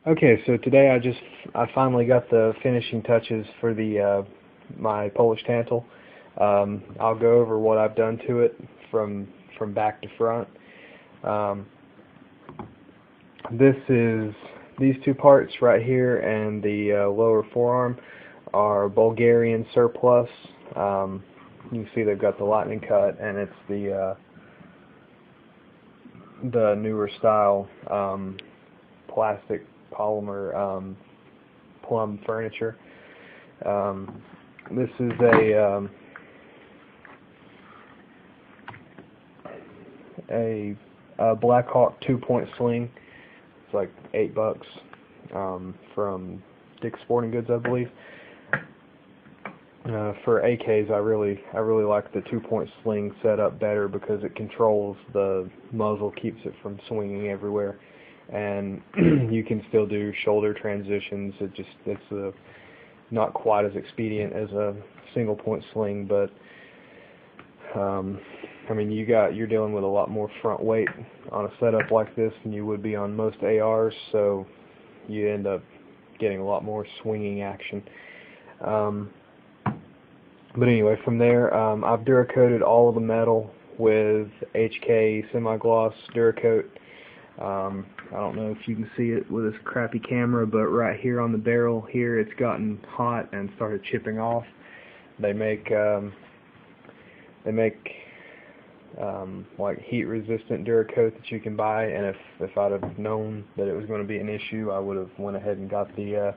Okay, so today I finally got the finishing touches for the my Polish Tantal. I'll go over what I've done to it from back to front. Um, these two parts right here and the lower forearm are Bulgarian surplus. You can see they've got the lightning cut, and it's the newer style plastic polymer plum furniture. This is a Black Hawk 2-point sling. It's like $8 from Dick's Sporting Goods, I believe. For AKs, I really like the 2-point sling setup better because it controls the muzzle, keeps it from swinging everywhere, and you can still do shoulder transitions. It's not quite as expedient as a single point sling, but I mean, you're dealing with a lot more front weight on a setup like this than you would be on most ARs, so you end up getting a lot more swinging action. But anyway, from there, I've Duracoated all of the metal with HK semi-gloss Duracoat. I don't know if you can see it with this crappy camera, but right here on the barrel here, it's gotten hot and started chipping off. They make like heat-resistant Duracoat that you can buy, and if I'd have known that it was going to be an issue, I would have went ahead and got the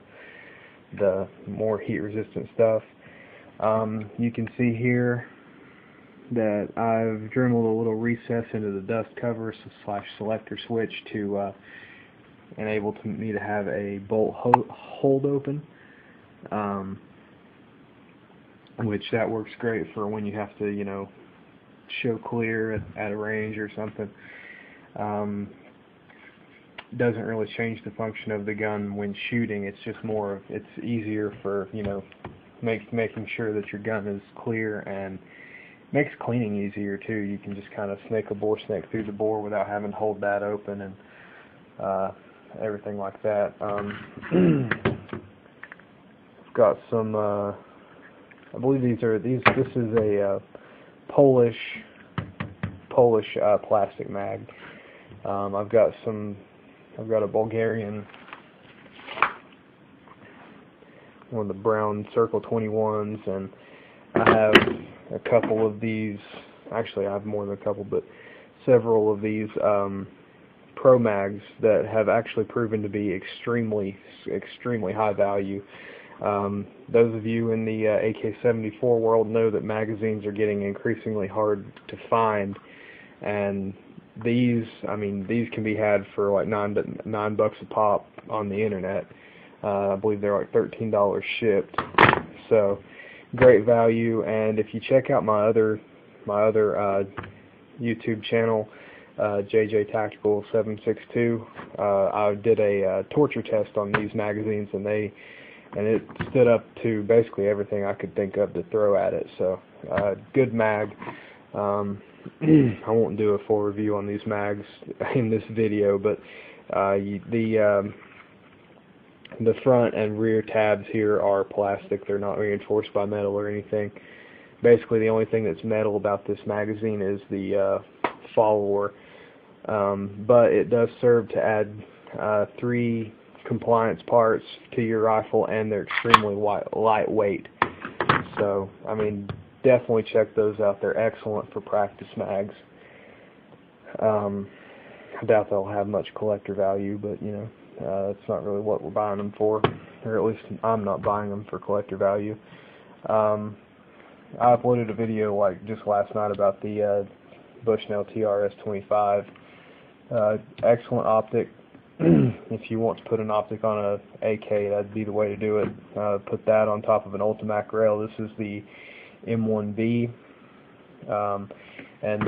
more heat-resistant stuff. You can see here that I've dremeled a little recess into the dust cover / selector switch to enable me to have a bolt hold open, which that works great for when you have to, you know, show clear at a range or something. Doesn't really change the function of the gun when shooting. It's just it's easier for, you know, making sure that your gun is clear, and makes cleaning easier too. You can just kind of snake a bore snake through the bore without having to hold that open and everything like that. I've got some I believe this is a Polish plastic mag. I've got a Bulgarian, one of the brown Circle 21s, and I have a couple of these. Actually, I have more than a couple, but several of these Pro Mags that have actually proven to be extremely high value. Those of you in the AK-74 world know that magazines are getting increasingly hard to find, and these can be had for like $9 a pop on the internet. I believe they're like $13 shipped, so great value. And if you check out my other YouTube channel, JJ Tactical 762, I did a torture test on these magazines, and it stood up to basically everything I could think of to throw at it. So good mag. I won't do a full review on these mags in this video, but the front and rear tabs here are plastic. They're not reinforced by metal or anything. Basically, the only thing that's metal about this magazine is the follower, but it does serve to add 3 compliance parts to your rifle, and they're extremely lightweight. So, I mean, definitely check those out. They're excellent for practice mags. I doubt they'll have much collector value, but you know, that's not really what we're buying them for, or at least I'm not buying them for collector value. I uploaded a video like just last night about the Bushnell TRS-25. Excellent optic. If you want to put an optic on a AK, that'd be the way to do it. Put that on top of an Ultimac rail. This is the M1B, and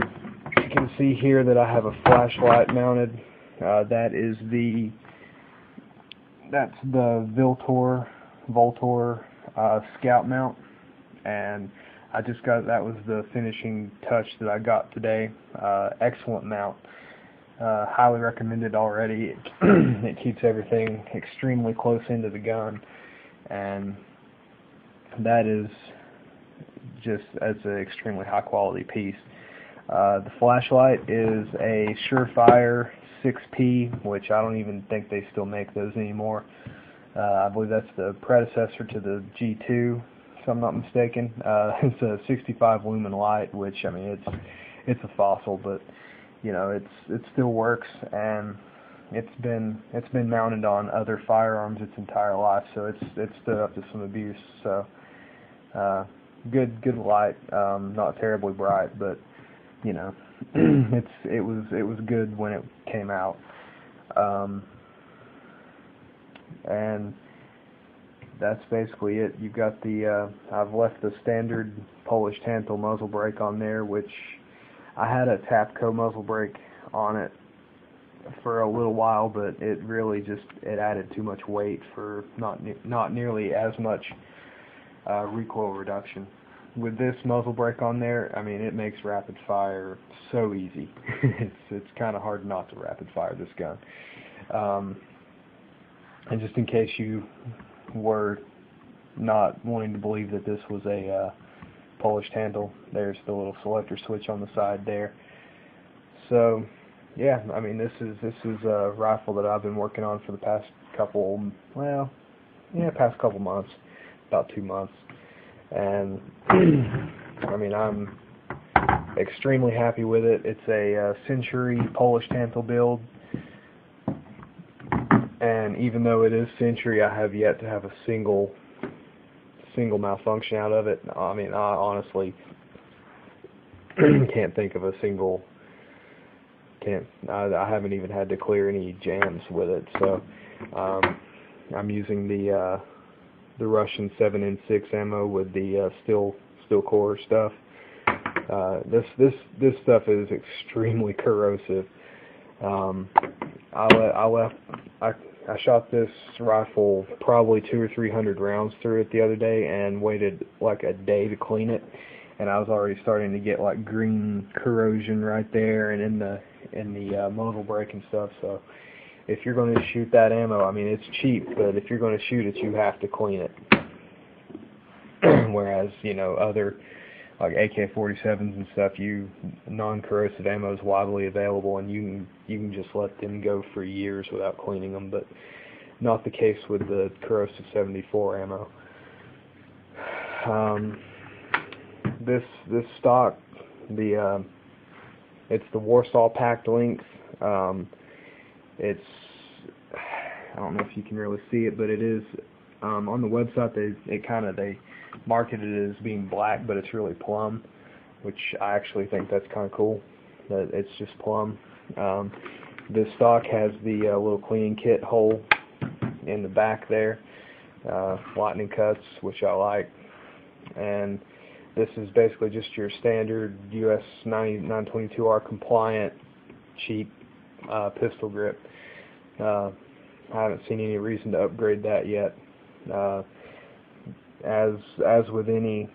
you can see here that I have a flashlight mounted. That's the Voltor Scout mount, and that was the finishing touch that I got today. Excellent mount. highly recommended already. It keeps everything extremely close into the gun, and that is just as an extremely high quality piece. The flashlight is a Surefire 6P, which I don't even think they still make those anymore. I believe that's the predecessor to the G2, if I'm not mistaken. It's a 65 lumen light, which, I mean, it's a fossil, but you know, it still works, and it's been mounted on other firearms its entire life, so it's stood up to some abuse. So good light, not terribly bright, but you know, it was good when it came out. And that's basically it. You've got the I've left the standard Polish Tantal muzzle brake on there, which I had a Tapco muzzle brake on it for a little while, but it really just added too much weight for not nearly as much recoil reduction. With this muzzle brake on there, I mean, it makes rapid fire so easy. It's kind of hard not to rapid fire this gun. And just in case you were not wanting to believe that this was a Polish Tantal, there's the little selector switch on the side there. So yeah, I mean, this is a rifle that I've been working on for the past couple months, about 2 months, and I mean, I'm extremely happy with it. It's a Century Polish Tantal build, and even though it is Century, I have yet to have a single malfunction out of it. I mean, I honestly can't think of a single. I haven't even had to clear any jams with it. So I'm using the Russian 7N6 ammo with the steel core stuff. This stuff is extremely corrosive. I shot this rifle probably 200 or 300 rounds through it the other day and waited like a day to clean it, and I was already starting to get like green corrosion right there and in the muzzle brake and stuff. So if you're going to shoot that ammo, I mean, it's cheap, but if you're going to shoot it, you have to clean it. Whereas, you know, other like AK-47s and stuff, non-corrosive ammo is widely available, and you can just let them go for years without cleaning them. But not the case with the corrosive 74 ammo. This stock, it's the Warsaw packed length. It's, I don't know if you can really see it, but it is on the website. They marketed it as being black, but it's really plum, which I actually think that's kind of cool, that it's just plum. This stock has the little cleaning kit hole in the back there, lightning cuts, which I like, and this is basically just your standard US 922R compliant cheap pistol grip. I haven't seen any reason to upgrade that yet. As with any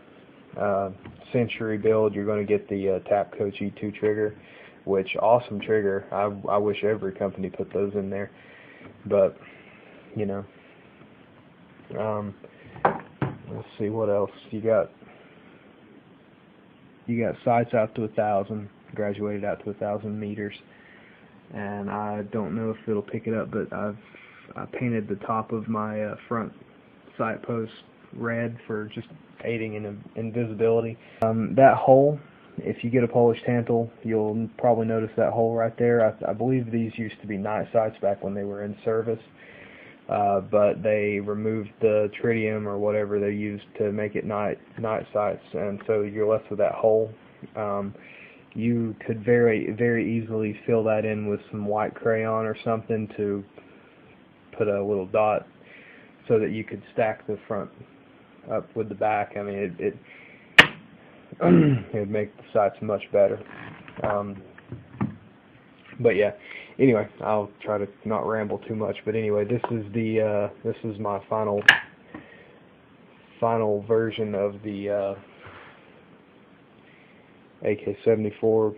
Century build, you're going to get the Tapco G2 trigger, which awesome trigger. I wish every company put those in there, but you know. Let's see what else you got. You got sights out to 1,000, graduated out to 1,000 meters, and I don't know if it'll pick it up, but I painted the top of my front sight post red for just aiding in invisibility. That hole, if you get a Polish Tantal, you'll probably notice that hole right there. I believe these used to be night sights back when they were in service, but they removed the tritium or whatever they used to make it night sights, and so you're left with that hole. You could very easily fill that in with some white crayon or something to put a little dot so that you could stack the front up with the back. I mean, it would make the sights much better. But yeah, anyway, I'll try to not ramble too much. But anyway, this is my final version of the AK-74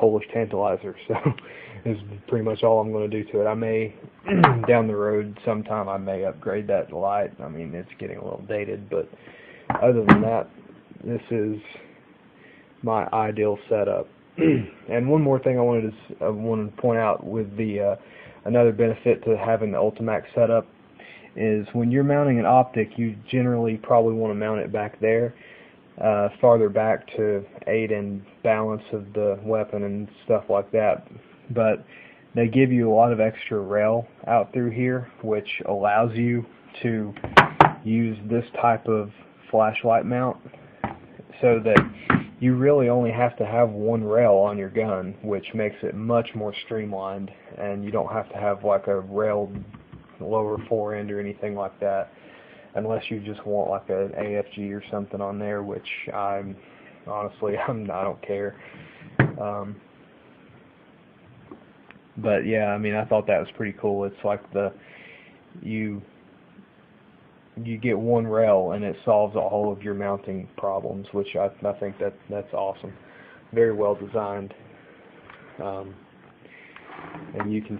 Polish tantalizer. So is pretty much all I'm going to do to it. I may down the road sometime I may upgrade that light. I mean, it's getting a little dated, but other than that, this is my ideal setup. And one more thing I wanted to point out with the another benefit to having the Ultimax setup is when you're mounting an optic, you generally probably want to mount it back there, farther back to aid in balance of the weapon and stuff like that. But they give you a lot of extra rail out through here, which allows you to use this type of flashlight mount, so that you really only have to have one rail on your gun, which makes it much more streamlined, and you don't have to have like a railed lower fore end or anything like that, unless you just want like an AFG or something on there, which I don't care. But yeah, I mean, I thought that was pretty cool. It's like you get one rail and it solves all of your mounting problems, which I think that's awesome. Very well designed. And you can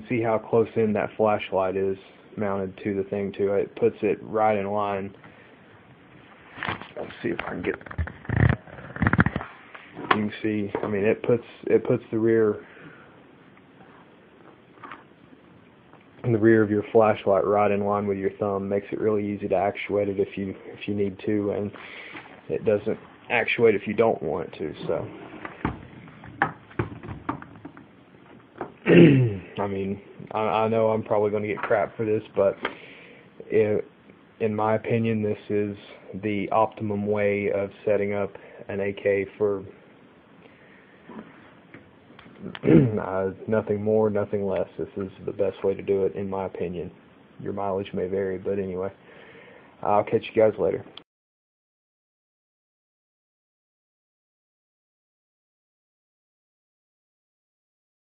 see how close in that flashlight is mounted to the thing too. It puts it right in line. Let's see if I can get. You can see. I mean, it puts the rear of your flashlight right in line with your thumb. Makes it really easy to actuate it if you need to, and it doesn't actuate if you don't want it to. So. I mean, I know I'm probably going to get crap for this, but in my opinion, this is the optimum way of setting up an AK for nothing more, nothing less. This is the best way to do it, in my opinion. Your mileage may vary, but anyway, I'll catch you guys later.